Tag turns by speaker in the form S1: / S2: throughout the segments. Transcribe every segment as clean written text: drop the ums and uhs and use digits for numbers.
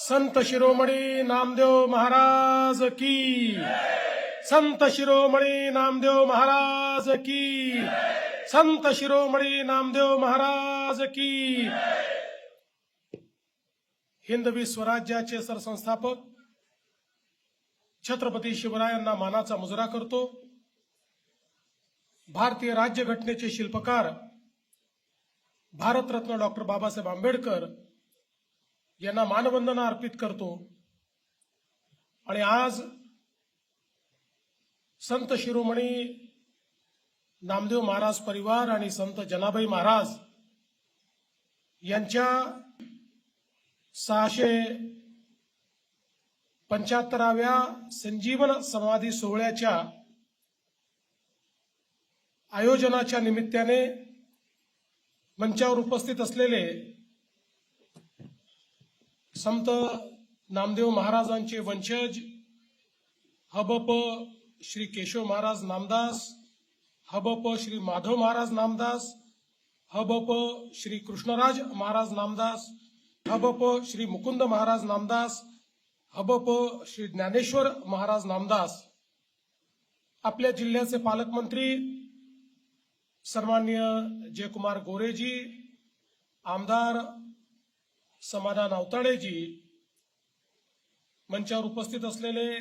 S1: संत शिरोमणी नामदेव महाराज की, संत शिरोमणी नामदेव महाराज की, संत शिरोमणी नामदेव महाराज की। हिंदवी स्वराज्याचे सरसंस्थापक छत्रपती शिवरायांना मानाचा मुजरा करतो। भारतीय राज्यघटनेचे शिल्पकार भारतरत्न डॉक्टर बाबासाहेब आंबेडकर यांना मानवंदना अर्पित करतो। आणि आज संत शिरोमणी नामदेव महाराज परिवार आणि संत जनाबाई महाराज यांच्या 675व्या संजीवन समाधी सोहळ्याच्या आयोजनाच्या निमित्ताने मंचावर उपस्थित असलेले संत नामदेव महाराजांचे वंशज हबप श्री केशव महाराज नामदास, हबप श्री माधव महाराज नामदास, हबप श्री कृष्णराज महाराज नामदास, हबप श्री मुकुंद महाराज नामदास, हबप श्री ज्ञानेश्वर महाराज नामदास, आपल्या जिल्ह्याचे पालकमंत्री सन्माननीय जयकुमार गोरेजी, आमदार समाधान अवताडेजी, मंचावर उपस्थित असलेले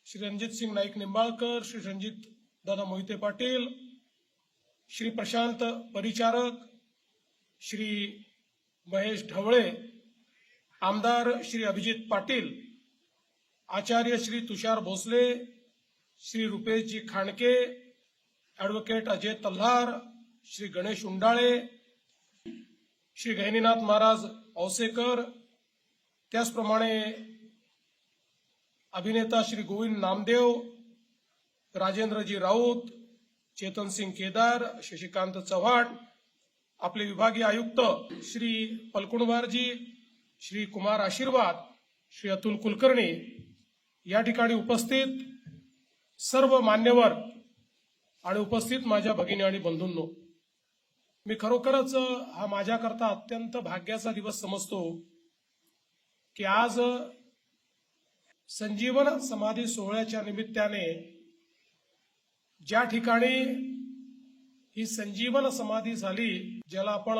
S1: श्री रणजित सिंग नाईक निंबाळकर, श्री रणजित दादा मोहिते पाटील, श्री प्रशांत परिचारक, श्री महेश ढवळे, आमदार श्री अभिजित पाटील, आचार्य श्री तुषार भोसले, श्री रुपेशजी खांडके, ॲडव्होकेट अजय तल्हार, श्री गणेश उंडाळे, श्री गहिनीनाथ महाराज औसेकर, त्याचप्रमाणे अभिनेता श्री गोविंद नामदेव, राजेंद्रजी राऊत, चेतन सिंग केदार, शशिकांत चव्हाण, आपले विभागीय आयुक्त श्री पलकुणवारजी, श्री कुमार आशीर्वाद, श्री अतुल कुलकर्णी, या ठिकाणी उपस्थित सर्व मान्यवर आणि उपस्थित माझ्या भगिनी आणि बंधूंनो, मी खरोखरच हा माझ्याकरता अत्यंत भाग्याचा दिवस समजतो की आज संजीवन समाधी सोहळ्याच्या निमित्ताने ज्या ठिकाणी ही संजीवन समाधी झाली, ज्याला आपण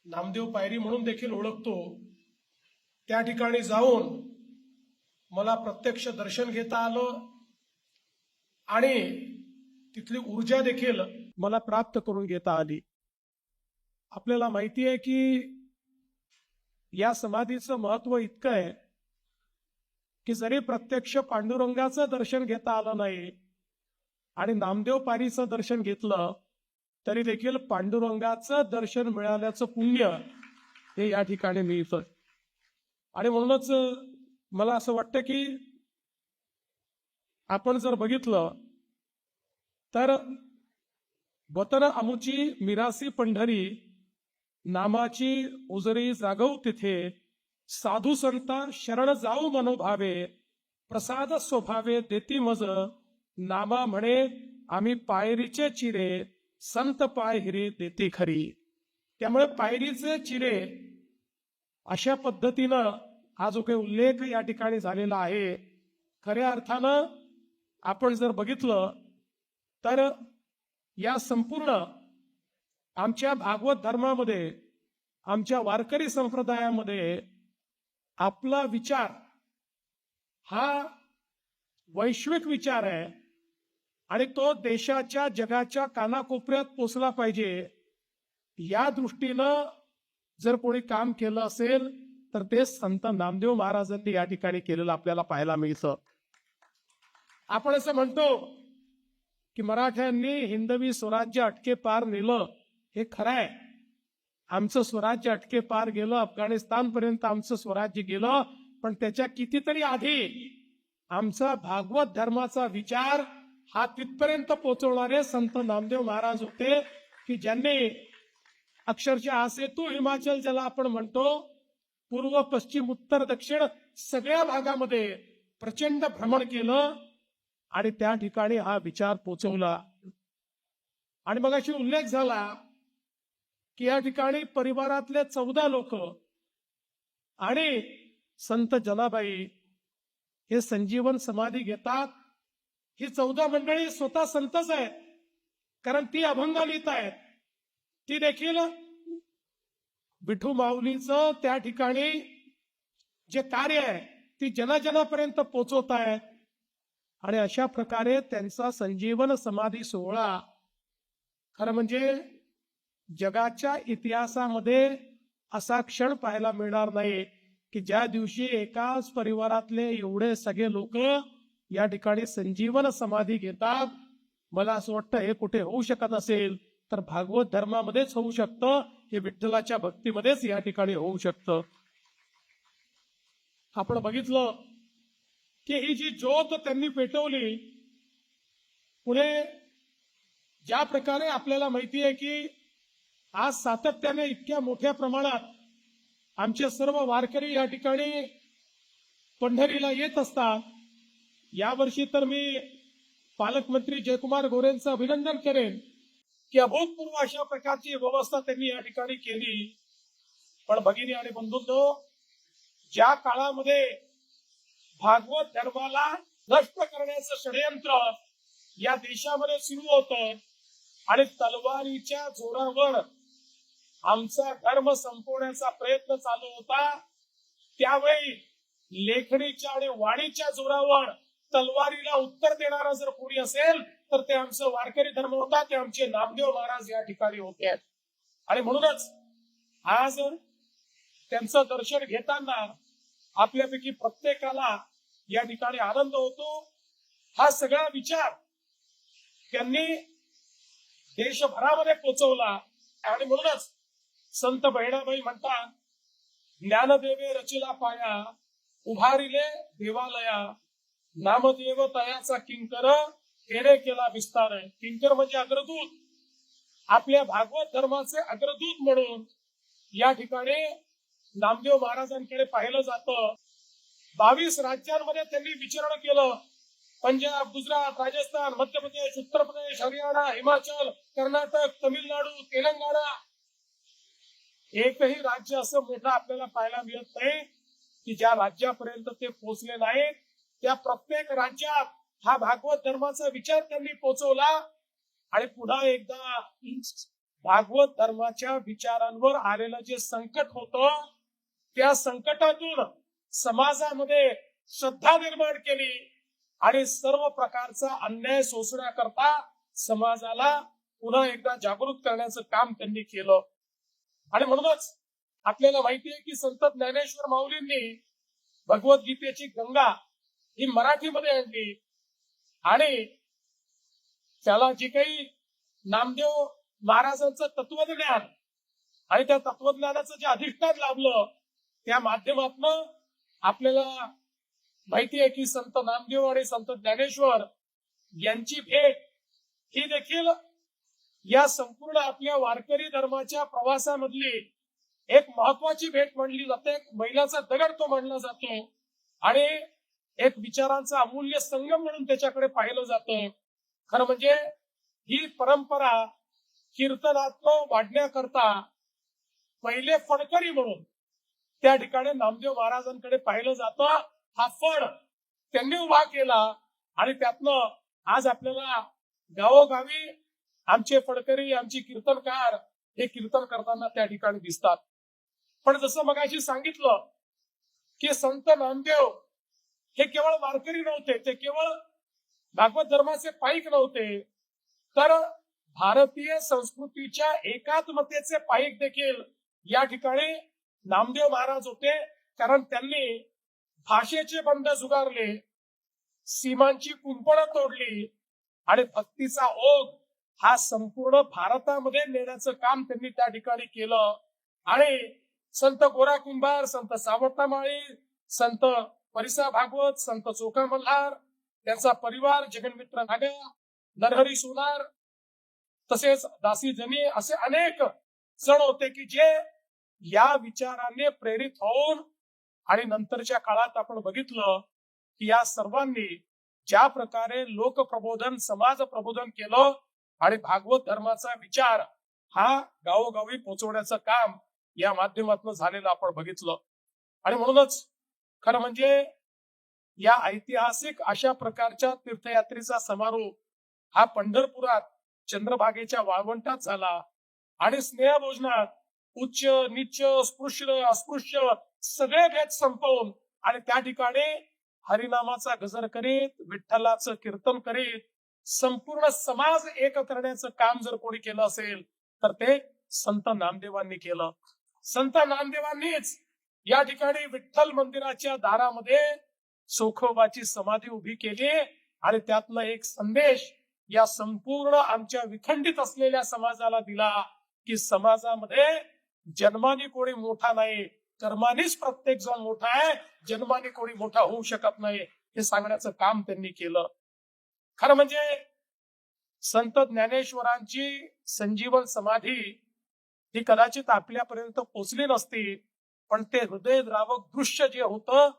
S1: नामदेव पायरी म्हणून देखील ओळखतो, त्या ठिकाणी जाऊन मला प्रत्यक्ष दर्शन घेता आलं आणि तिथली ऊर्जा देखील मला प्राप्त करून घेता आली। आपल्याला माहिती आहे की या समाधीचं महत्व इतकं आहे की जरी प्रत्यक्ष पांडुरंगाचं दर्शन घेता आलं नाही आणि नामदेव पायरीचं दर्शन घेतलं तरी देखील पांडुरंगाचं दर्शन मिळाल्याचं पुण्य हे या ठिकाणी मिळतं। आणि म्हणूनच मला असं वाटतं की आपण जर बघितलं तर वतन आमुची मिरासी पंढरी, नामाची उजरी जागव तिथे, साधू संता शरण जाऊ मनोभावे, प्रसाद स्वभावे देती मज, नामा म्हणे आम्ही पायरीचे चिरे, संत पाय हिरे देती खरी। त्यामुळे पायरीचे चिरे अशा पद्धतीनं हा जो काही उल्लेख या ठिकाणी झालेला आहे, खऱ्या अर्थानं आपण जर बघितलं तर या संपूर्ण आमच्या भागवत धर्मामध्ये, आमच्या वारकरी संप्रदायामध्ये आपला विचार हा वैश्विक विचार आहे आणि तो देशाच्या जगाच्या कानाकोपऱ्यात पोचला पाहिजे। या दृष्टीनं जर कोणी काम केलं असेल तर ते संत नामदेव महाराजांनी या ठिकाणी केलेलं आपल्याला पाहायला मिळतं। आपण असं म्हणतो की मराठ्यांनी हिंदवी स्वराज्य अटके पार नेलं, हे खरं आहे। आमचं स्वराज्य अटके पार गेलं, अफगाणिस्तान पर्यंत आमचं स्वराज्य गेलं, पण त्याच्या कितीतरी आधी आमचा भागवत धर्माचा विचार हा तिथपर्यंत पोहोचवणारे संत नामदेव महाराज होते की ज्यांनी अक्षरशः असे तू हिमाचल ज्याला आपण म्हणतो, पूर्व पश्चिम उत्तर दक्षिण सगळ्या भागामध्ये प्रचंड भ्रमण केलं आणि त्या ठिकाणी हा विचार पोचवला। आणि मग अशी उल्लेख झाला की या ठिकाणी परिवारातले 14 लोक आणि संत जनाबाई हे संजीवन समाधी घेतात. ही 14 मंडळी स्वतः संतच आहेत, कारण ती अभंग लिहित आहेत. ती देखील विठू माऊलीचं त्या ठिकाणी जे कार्य आहे ती जनाजनापर्यंत पोहोचवत आहेत. आणि अशा प्रकारे त्यांचा संजीवन समाधी सोहळा खरं म्हणजे जगाच्या इतिहासामध्ये असा क्षण पाहायला मिळणार नाही की ज्या दिवशी एकाच परिवारातले एवढे सगळे लोक या ठिकाणी संजीवन समाधी घेतात. मला असं वाटतं हे कुठे होऊ शकत असेल तर भागवत धर्मामध्येच होऊ शकतं. हे विठ्ठलाच्या भक्तीमध्येच या ठिकाणी होऊ शकतं. आपण बघितलं की ही जी ज्योत त्यांनी पेटवली, पुढे ज्या प्रकारे आपल्याला माहिती आहे की आज सातत्याने इतक्या मोठ्या प्रमाणात आमचे सर्व वारकरी या ठिकाणी पंढरीला येत असतात. यावर्षी तर मी पालकमंत्री जयकुमार गोरेंचं अभिनंदन करेन की अभूतपूर्व अशा प्रकारची व्यवस्था त्यांनी या ठिकाणी केली. पण भगिनी आणि बंधूंनो, ज्या काळामध्ये भागवत धर्माला नष्ट करण्याचं षडयंत्र या देशामध्ये सुरू होतं आणि तलवारीच्या जोरावर आमचा धर्म संपवण्याचा प्रयत्न चालू होता, त्यावेळी लेखणीच्या आणि वाणीच्या जोरावर तलवारीला उत्तर देणारा जर कोणी असेल तर ते आमचं वारकरी धर्म होता, ते आमचे नामदेव महाराज या ठिकाणी होते. आणि म्हणूनच आज त्यांचं दर्शन घेताना आपल्यापैकी प्रत्येकाला या ठिकाणी आनंद होतो. हा सगळा विचार त्यांनी देशभरामध्ये पोहोचवला. आणि म्हणूनच संत बहिणाबाई म्हणतात, ज्ञानदेवे रचिला पाया, उभारिले देवालया, नामदेव तयाचा किंकर, हेरे केला विस्तार. किंकर म्हणजे अग्रदूत. आपल्या भागवत धर्माचे अग्रदूत म्हणून या ठिकाणी नामदेव महाराजांकडे पाहिलं जातं. 22 राज्यांमध्ये त्यांनी विचरण केलं. पंजाब, गुजरात, राजस्थान, मध्य प्रदेश, उत्तर प्रदेश, हरियाणा, हिमाचल, कर्नाटक, तमिळनाडू, तेलंगणा. एकही राज्य असं मोठं आपल्याला पाहायला मिळत नाही की ज्या राज्यापर्यंत ते पोहोचले नाहीत. त्या प्रत्येक राज्यात हा भागवत धर्माचा विचार त्यांनी पोहोचवला. आणि पुन्हा एकदा भागवत धर्माच्या विचारांवर आलेलं जे संकट होतं, त्या संकटातून समाजामध्ये श्रद्धा निर्माण केली आणि सर्व प्रकारचा अन्याय सोसण्याकरता समाजाला पुन्हा एकदा जागृत करण्याचं काम त्यांनी केलं. आणि म्हणूनच आपल्याला माहिती आहे की संत ज्ञानेश्वर माऊलींनी भगवद्गीतेची गंगा ही मराठीमध्ये आणली. आणि त्याला जे काही नामदेव महाराजांचं तत्वज्ञान आणि त्या तत्वज्ञानाचं जे अधिष्ठान लाभलं, त्या माध्यमातून आपल्याला माहिती आहे की संत नामदेव आणि संत ज्ञानेश्वर यांची भेट ही देखील या संपूर्ण आपल्या वारकरी धर्माच्या प्रवासामधली एक महत्वाची भेट मानली जाते. एक मैलाचा दगड तो मानला जातो आणि एक विचारांचा अमूल्य संगम म्हणून त्याच्याकडे पाहिलं जातं. खरं म्हणजे ही परंपरा कीर्तनात्मक वाढण्याकरता पहिले फडकरी म्हणून त्या ठिकाणी नामदेव महाराजांकडे पाहिलं जातं. हा फड त्यांनी उभा केला आणि त्यातनं आज आपल्याला गावोगावी आमचे फडकरी, आमची कीर्तनकार हे कीर्तन करताना त्या ठिकाणी दिसतात. पण जसं मगाशी सांगितलं की संत नामदेव हे केवळ वारकरी नव्हते, ते केवळ भागवत धर्माचे पाईक नव्हते, तर भारतीय संस्कृतीच्या एकात्मतेचे पाईक देखील या ठिकाणी नामदेव महाराज होते. कारण त्यांनी भाषेचे बंध झुगारले, सीमांची कुंपणं तोडली आणि भक्तीचा ओघ हा संपूर्ण भारतामध्ये नेण्याचं काम त्यांनी त्या ठिकाणी केलं. आणि संत गोरा कुंभार, संत सावता माळी, संत परिसा भागवत, संत चोखा मल्हार, त्यांचा परिवार, जगन्मित्र नागा, नरहरी सोनार, तसेच दासी जनी, असे अनेक जण होते की जे या विचाराने प्रेरित होऊन आणि नंतरच्या काळात आपण बघितलं की या सर्वांनी ज्या प्रकारे लोकप्रबोधन, समाज प्रबोधन केलं आणि भागवत धर्माचा विचार हा गावोगावी पोहोचवण्याचं काम या माध्यमातून झालेलं आपण बघितलं. आणि म्हणूनच खरं म्हणजे या ऐतिहासिक अशा प्रकारच्या तीर्थयात्रेचा समारोप हा पंढरपुरात चंद्रभागेच्या वाळवंटात झाला आणि स्नेहभोजनात उच्च नीच स्पृश्य अस्पृश्य सगळे भेद संपवून आणि त्या ठिकाणी हरिनामाचा गजर करीत विठ्ठलाचं कीर्तन करीत संपूर्ण समाज एक करण्याचं काम जर कोणी केलं असेल तर ते संत नामदेवांनी केलं. संत नामदेवांनीच या ठिकाणी विठ्ठल मंदिराच्या दारामध्ये चोखोबाची समाधी उभी केली आणि त्यातला एक संदेश या संपूर्ण आमच्या विखंडित असलेल्या समाजाला दिला की समाजामध्ये जन्माने कोणी मोठा नाही, कर्मानेच प्रत्येक जण मोठा आहे, जन्माने कोणी मोठा होऊ शकत नाही हे सांगण्याचं काम त्यांनी केलं. खरं म्हणजे संत ज्ञानेश्वरांची संजीवन समाधी ही कदाचित आपल्यापर्यंत पोचली नसती, पण ते हृदयद्रावक दृश्य जे होतं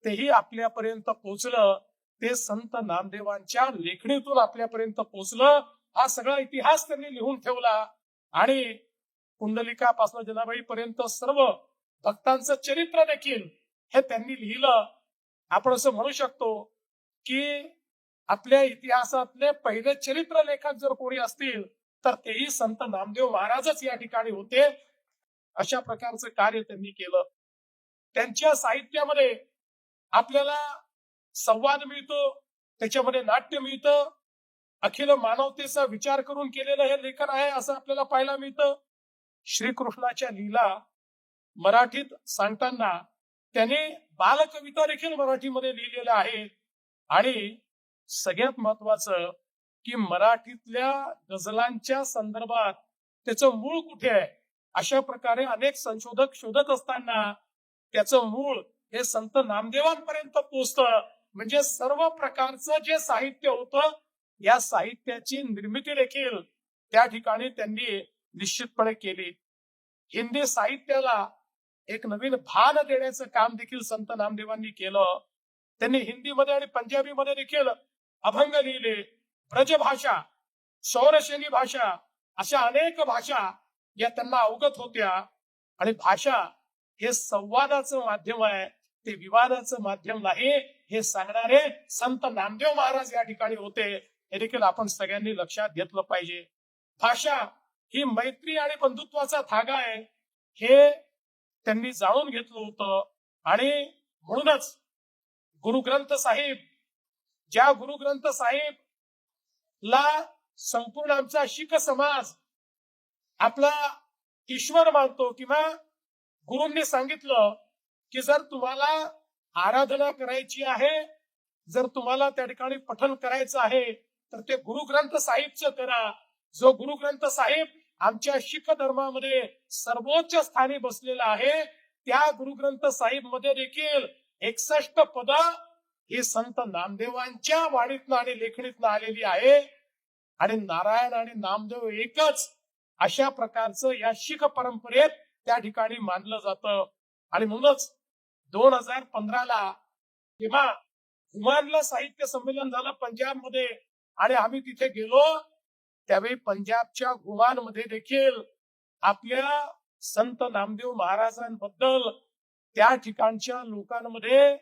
S1: तेही आपल्यापर्यंत पोचलं. ते संत नामदेवांच्या लेखणीतून आपल्यापर्यंत पोचलं. हा सगळा इतिहास त्यांनी लिहून ठेवला आणि कुंडलिकापासून जनाबाई पर्यंत सर्व भक्तांचं चरित्र देखील हे त्यांनी लिहिलं. आपण असं म्हणू शकतो की आपल्या इतिहासातले पहिले चरित्र लेखक जर कोणी असतील तर तेही संत नामदेव महाराजच या ठिकाणी होते. अशा प्रकारचं कार्य त्यांनी केलं. त्यांच्या साहित्यामध्ये आपल्याला संवाद मिळतो, त्याच्यामध्ये नाट्य मिळतं, अखिल मानवतेचा विचार करून केलेलं हे लेखन आहे असं आपल्याला पाहायला मिळतं. श्रीकृष्णाच्या लीला मराठीत सांगताना त्याने बालकविता देखील मराठीमध्ये लिहिलेल्या आहेत आणि सगळ्यात महत्वाचं की मराठीतल्या गझलांच्या संदर्भात त्याचं मूळ कुठे आहे अशा प्रकारे अनेक संशोधक शोधत असताना त्याचं मूळ हे संत नामदेवांपर्यंत पोहोचतं. म्हणजे सर्व प्रकारचं जे साहित्य होतं या साहित्याची निर्मिती देखील त्या ठिकाणी त्यांनी निश्चितपणे केली. हिंदी साहित्याला एक नवीन भान देण्याचं काम देखील संत नामदेवांनी केलं. त्यांनी हिंदीमध्ये आणि पंजाबीमध्ये देखील अभंग लिहिले. ब्रजभाषा, सौरशैली भाषा अशा अनेक भाषा या त्यांना अवगत होत्या आणि भाषा हे संवादाचं माध्यम आहे, ते विवादाचं माध्यम नाही हे सांगणारे संत नामदेव महाराज या ठिकाणी होते. हे देखील आपण सगळ्यांनी लक्षात घेतलं पाहिजे. भाषा ही मैत्री आणि बंधुत्वाचा धागा आहे हे त्यांनी जाणून घेतलं होतं आणि म्हणूनच गुरुग्रंथ साहिब, ज्या गुरुग्रंथ साहिब ला संपूर्ण आमचा शीख समाज आपला ईश्वर मानतो किंवा गुरूंनी सांगितलं की जर तुम्हाला आराधना करायची आहे, जर तुम्हाला त्या ठिकाणी पठण करायचं आहे तर ते गुरुग्रंथ साहिबचं करा. जो गुरुग्रंथ साहिब आमच्या शीख धर्मामध्ये सर्वोच्च स्थानी बसलेला आहे त्या गुरुग्रंथ साहिब मध्ये देखील 61 पद ही संत नामदेवांच्या वाणीतनं आणि लेखणीतनं आलेली आहे आणि नारायण आणि नामदेव एकच अशा प्रकारचं या शीख परंपरेत त्या ठिकाणी मानलं जातं. आणि म्हणूनच 2015 जेव्हा घुमानला साहित्य संमेलन झालं पंजाबमध्ये आणि आम्ही तिथे गेलो त्यावेळी पंजाबच्या घुमानमध्ये देखील आपल्या संत नामदेव महाराजांबद्दल त्या ठिकाणच्या लोकांमध्ये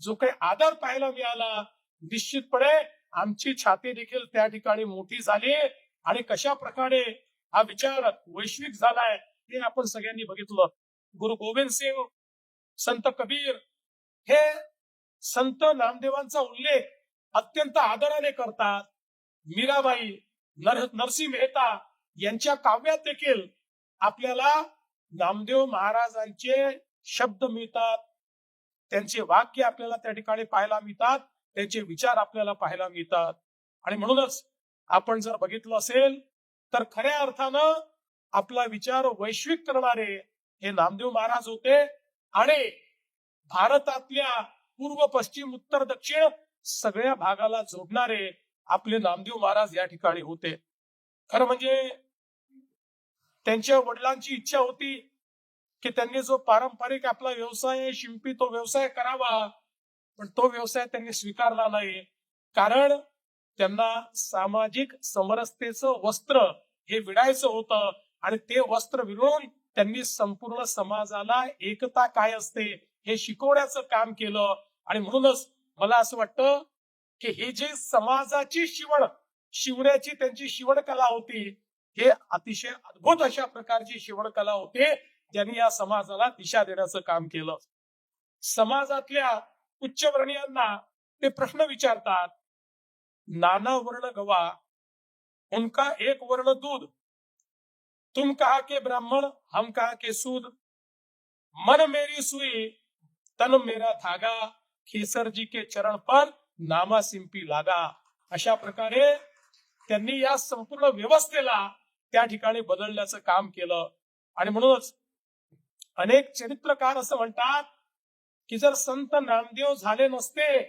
S1: जो काही आदर पाहायला मिळाला निश्चितपणे आमची छाती देखील त्या ठिकाणी मोठी झाली आणि कशा प्रकारे हा विचार वैश्विक झालाय हे आपण सगळ्यांनी बघितलं. गुरु गोविंद सिंग, संत कबीर हे संत नामदेवांचा उल्लेख अत्यंत आदराने करतात. मीराबाई, नरसिंह मेहता यांच्या काव्यात देखील आपल्याला नामदेव महाराजांचे शब्द मिळतात, त्यांचे वाक्य आपल्याला त्या ठिकाणी पाहायला मिळतात, त्यांचे विचार आपल्याला पाहायला मिळतात. आणि म्हणूनच आपण जर बघितलं असेल तर खऱ्या अर्थानं आपला विचार वैश्विक करणारे हे नामदेव महाराज होते आणि भारतातल्या पूर्व पश्चिम उत्तर दक्षिण सगळ्या भागाला जोडणारे आपले नामदेव महाराज या ठिकाणी होते. खरं म्हणजे त्यांच्या वडिलांची इच्छा होती की त्यांनी जो पारंपरिक आपला व्यवसाय आहे शिंपी तो व्यवसाय करावा, पण तो व्यवसाय त्यांनी स्वीकारला नाही कारण त्यांना सामाजिक समरसतेचं वस्त्र हे विडायचं होतं आणि ते वस्त्र विणून त्यांनी संपूर्ण समाजाला एकता काय असते हे शिकवण्याचं काम केलं. आणि म्हणूनच मला असं वाटतं की हे जे समाजाची शिवण्याची त्यांची शिवणकला होती, हे अतिशय अद्भुत अशा प्रकारची शिवणकला होती, ज्यांनी या समाजाला दिशा देण्याचं काम केलं. समाजातल्या उच्चवर्णीयांना ते प्रश्न विचारतात, नाना वर्ण गवा उनका एक वर्ण दूध, तुम कहा के ब्राह्मण हम कहा के सूद, मन मेरी सुई तन मेरा धागा, खेसर जी के चरण पर नामा सिंपी लागा. अशा प्रकारे त्यांनी या संपूर्ण व्यवस्थेला त्या ठिकाणी बदलण्याचं काम केलं. आणि म्हणूनच अनेक चरित्रकार असं म्हणतात की जर संत नामदेव झाले नसते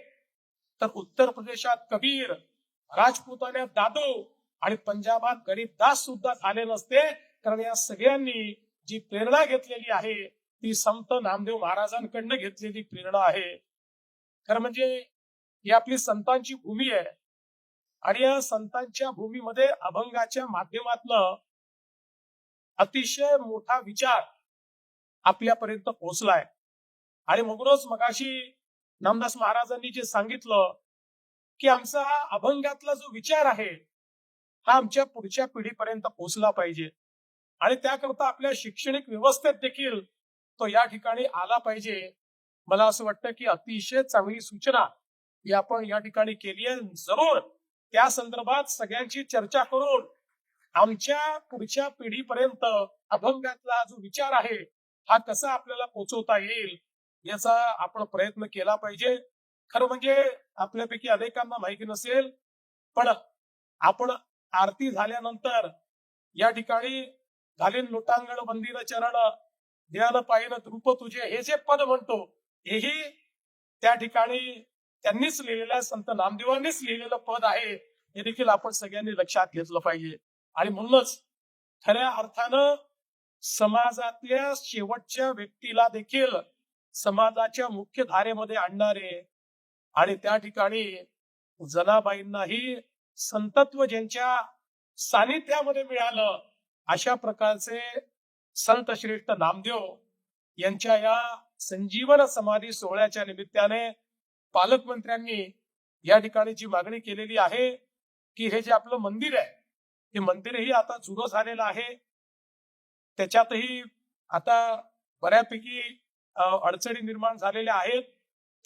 S1: तर उत्तर प्रदेशात कबीर, राजपुतान्यात दादू आणि पंजाबात गरीबदास सुद्धा झाले नसते. कारण या सगळ्यांनी जी प्रेरणा घेतलेली आहे ती संत नामदेव महाराजांकडनं घेतलेली प्रेरणा आहे. खरं म्हणजे ही आपली संतांची भूमी आहे आणि या संतांच्या भूमीमध्ये अभंगाच्या माध्यमातून अतिशय मोठा विचार आपल्यापर्यंत पोहोचलाय. आणि म्हणूनच मगाशी नामदास महाराजांनी जे सांगितलं की आमचा हा अभंगातला जो विचार आहे हा आमच्या पुढच्या पिढीपर्यंत पोहोचला पाहिजे आणि त्याकरता आपल्या शैक्षणिक व्यवस्थेत देखील तो या ठिकाणी आला पाहिजे. मला असं वाटतं की अतिशय चांगली सूचना ही आपण या ठिकाणी केली आहे. जरूर त्या संदर्भात सगळ्यांची चर्चा करून आमच्या पुढच्या पिढीपर्यंत अभंगातला जो विचार आहे हा कसा आपल्याला पोहोचवता येईल याचा आपण प्रयत्न केला पाहिजे. खरं म्हणजे आपल्यापैकी अनेकांना माहिती नसेल, पण आपण आरती झाल्यानंतर या ठिकाणी घालीन लोटांगण मंदिर चरण ध्यान पाहिन रूप तुझे हे जे पद म्हणतो हेही त्या ठिकाणी त्यांनीच लिहिलेलं, संत नामदेवांनीच लिहिलेलं पद आहे. हे देखील आपण सगळ्यांनी लक्षात घेतलं पाहिजे. आणि म्हणूनच खऱ्या अर्थानं समाजातल्या शेवटच्या व्यक्तीला देखील समाजाच्या मुख्य धारेमध्ये आणणारे आणि त्या ठिकाणी जनाबाईंनाही संतत्व ज्यांच्या सानिध्यामध्ये मिळालं अशा प्रकारचे संत श्रेष्ठ नामदेव यांच्या या संजीवन समाधी सोहळ्याच्या निमित्ताने पालकमंत्र्यांनी या ठिकाणी जी मागणी केलेली आहे की हे जे आपलं मंदिर आहे हे मंदिरही आता जुनं झालेलं आहे, त्याच्यातही आता बऱ्यापैकी अडचणी निर्माण झालेल्या आहेत.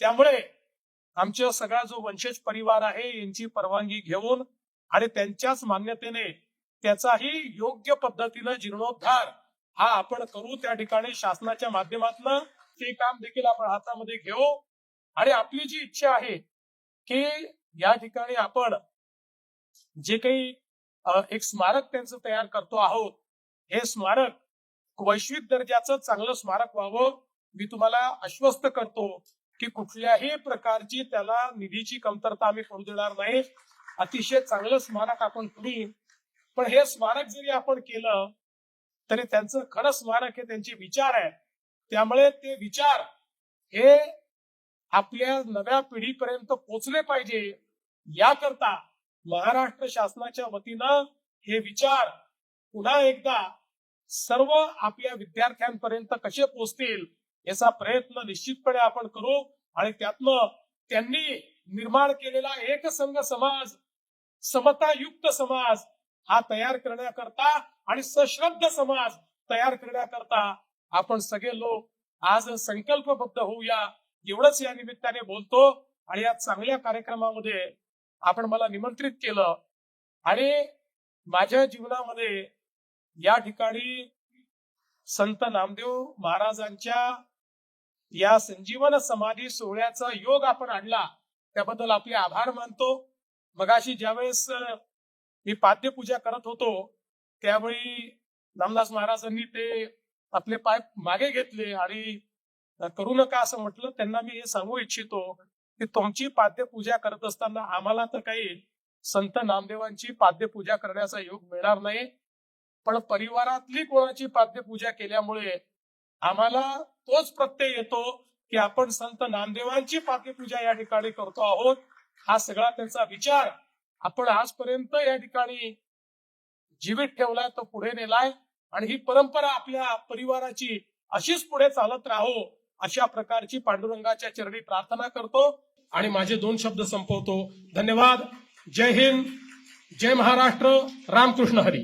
S1: त्यामुळे आमचा सगळा जो वंशज परिवार आहे यांची परवानगी घेऊन आणि त्यांच्याच मान्यतेने त्याचाही योग्य पद्धतीनं जीर्णोद्धार हा आपण करू. त्या ठिकाणी शासनाच्या माध्यमातून ते काम देखील आपण हातामध्ये घेऊ. आणि आपली जी इच्छा आहे की या ठिकाणी आपण जे काही एक स्मारक त्यांचं तयार करतो आहोत, हे स्मारक वैश्विक दर्जाचं चांगलं स्मारक व्हावं. मी तुम्हाला आश्वस्त करतो की कुठल्याही प्रकारची त्याला निधीची कमतरता आम्ही पडू देणार नाही. अतिशय चांगलं स्मारक आपण करू. पण हे स्मारक जरी आपण केलं तरी त्यांचं खरं स्मारक हे त्यांचे विचार आहे. त्यामुळे ते विचार हे आपल्या नव्या पिढीपर्यंत पोहोचले पाहिजे. याकरता महाराष्ट्र शासनाच्या वतीनं हे विचार पुन्हा एकदा सर्व आपल्या विद्यार्थ्यांपर्यंत कसे पोहोचतील याचा प्रयत्न निश्चितपणे आपण करू. आणि त्यातनं त्यांनी निर्माण केलेला एकसंघ समाज, समतायुक्त समाज हा तयार करण्याकरता आणि सश्रद्ध समाज तयार करण्याकरता आपण सगळे लोक आज संकल्पबद्ध होऊया, एवढंच या निमित्ताने बोलतो. आणि या चांगल्या कार्यक्रमामध्ये आपण मला निमंत्रित केलं आणि माझ्या जीवनामध्ये या ठिकाणी संत नामदेव महाराजांच्या या संजीवन समाधी सोहळ्याचा योग आपण आणला, त्याबद्दल आपले आभार मानतो. मगाशी ज्यावेळेस मी पाद्यपूजा करत होतो त्यावेळी नामदास महाराजांनी ते आपले पाय मागे घेतले आणि करू नका असं म्हटलं. त्यांना मी हे सांगू इच्छितो की तुमची पाद्यपूजा करत असताना आम्हाला तर काही संत नामदेवांची पाद्यपूजा करण्याचा योग मिळणार नाही, पण परिवारातली कोणाची पाद्यपूजा केल्यामुळे आम्हाला तोच प्रत्यय येतो की आपण संत नामदेवांची पाद्यपूजा या ठिकाणी करतो आहोत. हा सगळा त्यांचा विचार आपण आजपर्यंत या ठिकाणी जीवित ठेवलाय, तो पुढे नेलाय आणि ही परंपरा आपल्या परिवाराची अशीच पुढे चालत राहो अशा प्रकारची पांडुरंगाच्या चरणी प्रार्थना करतो आणि माझे 2 शब्द संपवतो. धन्यवाद. जय हिंद, जय महाराष्ट्र, रामकृष्ण हरी.